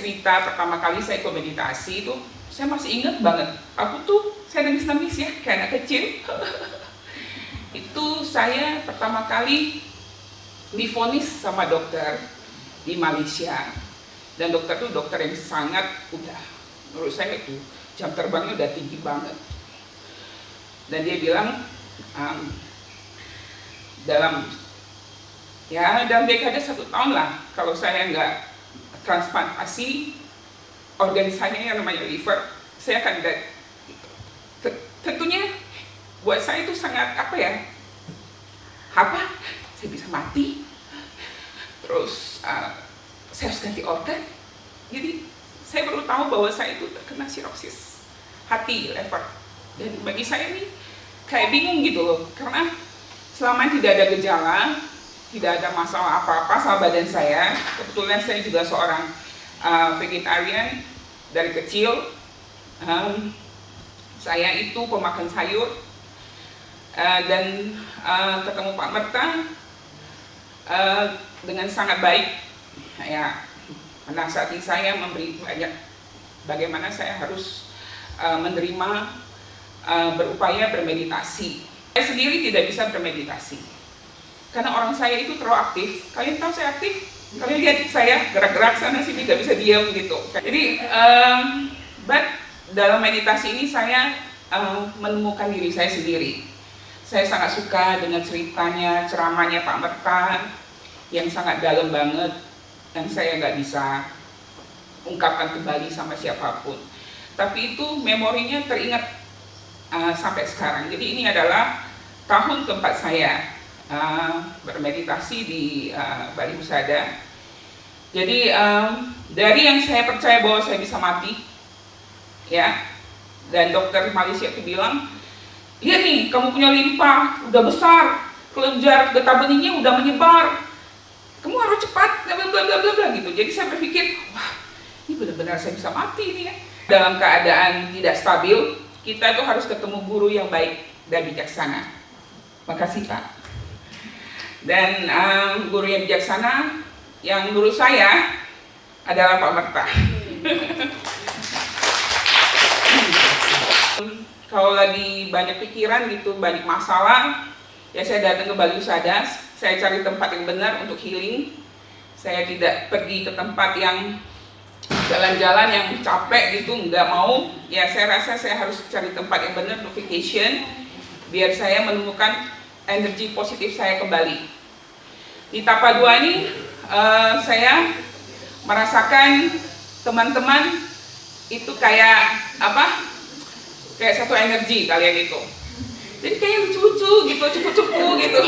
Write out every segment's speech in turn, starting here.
cerita pertama kali saya ikut meditasi itu, saya masih ingat banget. Saya nangis-nangis ya, kayak anak kecil. Itu saya pertama kali divonis sama dokter di Malaysia. Dan dokter itu dokter yang sangat, menurut saya itu jam terbangnya udah tinggi banget. Dan dia bilang, dalam dekade 1 tahun lah, kalau saya nggak transplantasi organ saya yang namanya liver, saya akan dead. Tentunya buat saya itu sangat saya bisa mati, terus saya harus ganti organ. Jadi saya baru tahu bahwa saya itu terkena siroksis hati, liver. Dan bagi saya ini kayak bingung gitu loh, karena selama tidak ada gejala, tidak ada masalah apa-apa sama badan saya. Kebetulan saya juga seorang vegetarian dari kecil. Saya itu pemakan sayur, dan ketemu Pak Merta dengan sangat baik. Menasihati saya, memberi banyak bagaimana saya harus menerima, berupaya bermeditasi. Saya sendiri tidak bisa bermeditasi karena orang saya itu terlalu aktif. Kalian tahu saya aktif? Kalian lihat saya gerak-gerak sana sini, nggak bisa diam gitu. Jadi dalam meditasi ini saya menemukan diri saya sendiri. Saya sangat suka dengan ceritanya, ceramahnya Pak Merta yang sangat dalam banget, dan saya nggak bisa ungkapkan kembali sama siapapun. Tapi itu memorinya teringat sampai sekarang. Jadi ini adalah tahun keempat saya bermeditasi di Bali Husada. Jadi dari yang saya percaya bahwa saya bisa mati, ya, dan dokter Malaysia itu bilang, lihat nih, kamu punya limpa udah besar, kelenjar getah benihnya udah menyebar, kamu harus cepat, bla bla bla gitu. Jadi saya berpikir, wah, ini benar-benar saya bisa mati nih ya. Dalam keadaan tidak stabil, kita itu harus ketemu guru yang baik dan bijaksana. Makasih Pak. Dan guru yang bijaksana yang menurut saya adalah Pak Merta. Kalau lagi banyak pikiran gitu, banyak masalah, ya saya datang ke Bali Husada. Saya cari tempat yang benar untuk healing. Saya tidak pergi ke tempat yang jalan-jalan yang capek gitu, nggak mau. Ya saya rasa saya harus cari tempat yang benar untuk vacation, biar saya menemukan energi positif saya kembali. Di Tapa 2 ini saya merasakan teman-teman itu kayak satu energi kalian itu. Jadi kayak lucu-lucu gitu, cupu-cupu gitu.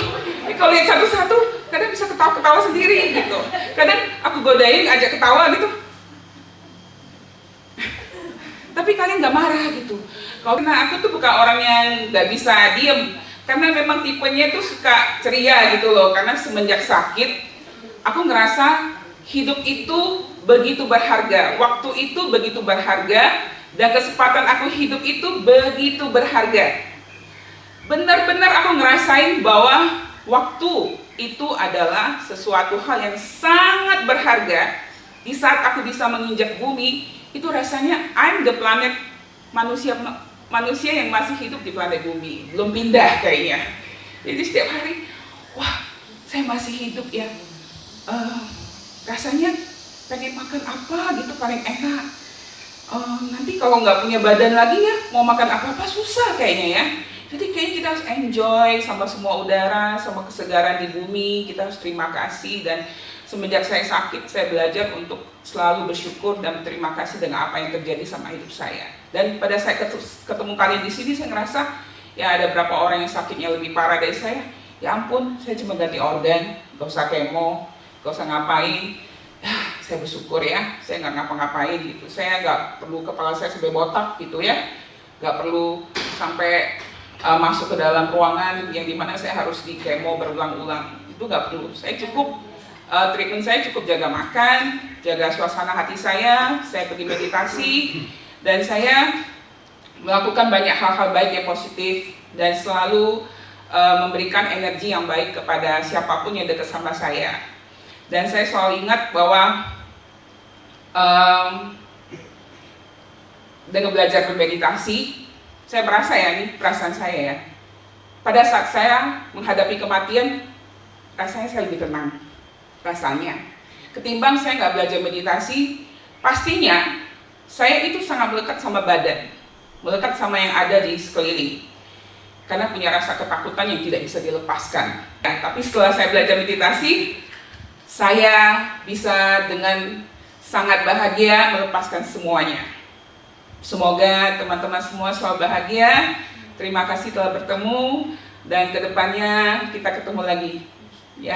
Jadi kalau lihat satu-satu, kadang bisa ketawa-ketawa sendiri gitu. Kadang aku godain, ajak ketawa gitu. Tapi kalian nggak marah gitu. Karena aku tuh bukan orang yang nggak bisa diem. Karena memang tipenya tuh suka ceria gitu loh. Karena semenjak sakit, aku ngerasa hidup itu begitu berharga. Waktu itu begitu berharga. Dan kesempatan aku hidup itu begitu berharga. Benar-benar aku ngerasain bahwa waktu itu adalah sesuatu hal yang sangat berharga. Di saat aku bisa menginjak bumi, itu rasanya I'm the planet, manusia yang masih hidup di planet bumi, belum pindah kayaknya. Jadi setiap hari, wah, saya masih hidup ya. Rasanya pengen makan apa gitu paling enak. Nanti kalau nggak punya badan lagi ya, mau makan apa-apa susah kayaknya ya. Jadi kayaknya kita harus enjoy sama semua udara, sama kesegaran di bumi. Kita harus terima kasih. Dan semenjak saya sakit, saya belajar untuk selalu bersyukur dan berterima kasih dengan apa yang terjadi sama hidup saya. Dan pada saya ketemu kalian di sini, saya ngerasa ya ada berapa orang yang sakitnya lebih parah dari saya. Ya ampun, saya cuma ganti organ, gak usah kemo, gak usah ngapain. Ya, saya bersyukur ya, saya nggak ngapa-ngapain gitu. Saya nggak perlu kepala saya sampai botak gitu ya, nggak perlu sampai masuk ke dalam ruangan yang dimana saya harus di kemo berulang-ulang. Itu nggak perlu. Saya cukup treatment saya cukup jaga makan, jaga suasana hati saya pergi meditasi, dan saya melakukan banyak hal-hal baik yang positif dan selalu memberikan energi yang baik kepada siapapun yang dekat sama saya. Dan saya selalu ingat bahwa Dengan belajar bermeditasi, saya merasa ya, ini perasaan saya ya, pada saat saya menghadapi kematian, rasanya saya lebih tenang, rasanya. Ketimbang saya nggak belajar meditasi, pastinya saya itu sangat melekat sama badan, melekat sama yang ada di sekeliling, karena punya rasa ketakutan yang tidak bisa dilepaskan. Ya, tapi setelah saya belajar meditasi, saya bisa dengan sangat bahagia melepaskan semuanya. Semoga teman-teman semua selalu bahagia. Terima kasih telah bertemu, dan kedepannya kita ketemu lagi. Ya.